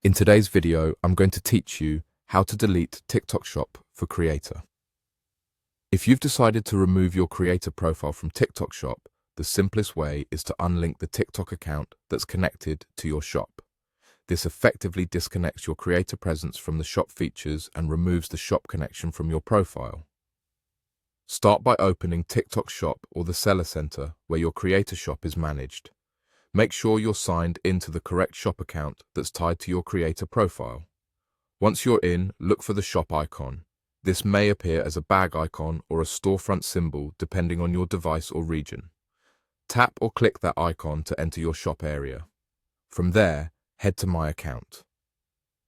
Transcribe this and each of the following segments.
In today's video, I'm going to teach you how to delete TikTok Shop for Creator. If you've decided to remove your creator profile from TikTok Shop, the simplest way is to unlink the TikTok account that's connected to your shop. This effectively disconnects your creator presence from the shop features and removes the shop connection from your profile. Start by opening TikTok Shop or the Seller Center where your creator shop is managed. Make sure you're signed into the correct shop account that's tied to your creator profile. Once you're in, look for the shop icon. This may appear as a bag icon or a storefront symbol depending on your device or region. Tap or click that icon to enter your shop area. From there, head to My Account.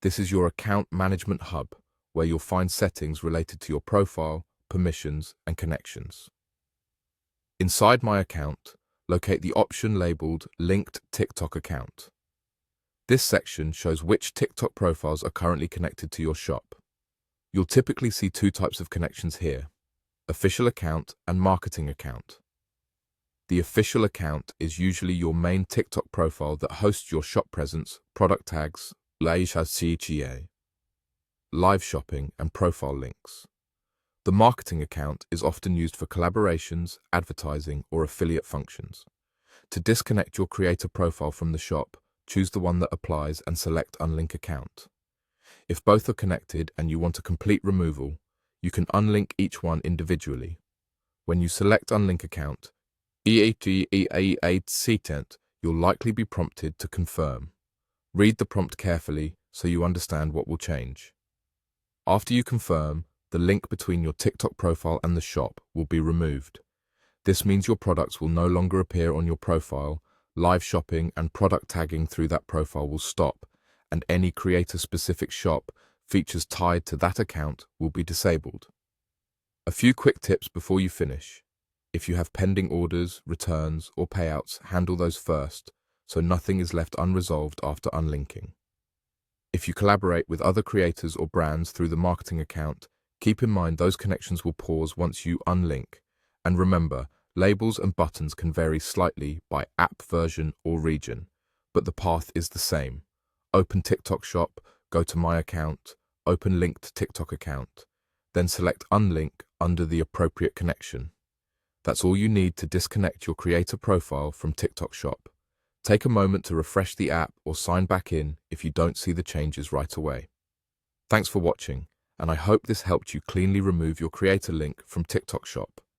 This is your account management hub where you'll find settings related to your profile, permissions, and connections. Inside My Account, locate the option labeled Linked TikTok Account. This section shows which TikTok profiles are currently connected to your shop. You'll typically see two types of connections here: Official Account and Marketing Account. The official account is usually your main TikTok profile that hosts your shop presence, product tags, live shopping, and profile links. The marketing account is often used for collaborations, advertising, or affiliate functions. To disconnect your creator profile from the shop, choose the one that applies and select Unlink Account. If both are connected and you want a complete removal, you can unlink each one individually. When you select Unlink Account, you'll likely be prompted to confirm. Read the prompt carefully so you understand what will change. After you confirm, the link between your TikTok profile and the shop will be removed. This means your products will no longer appear on your profile, live shopping and product tagging through that profile will stop, and any creator-specific shop features tied to that account will be disabled. A few quick tips before you finish. If you have pending orders, returns, or payouts, handle those first, so nothing is left unresolved after unlinking. If you collaborate with other creators or brands through the marketing account, keep in mind those connections will pause once you unlink. And remember, labels and buttons can vary slightly by app version or region, but the path is the same. Open TikTok Shop, go to My Account, open Linked TikTok Account, then select Unlink under the appropriate connection. That's all you need to disconnect your creator profile from TikTok Shop. Take a moment to refresh the app or sign back in if you don't see the changes right away. Thanks for watching, and I hope this helped you cleanly remove your creator link from TikTok Shop.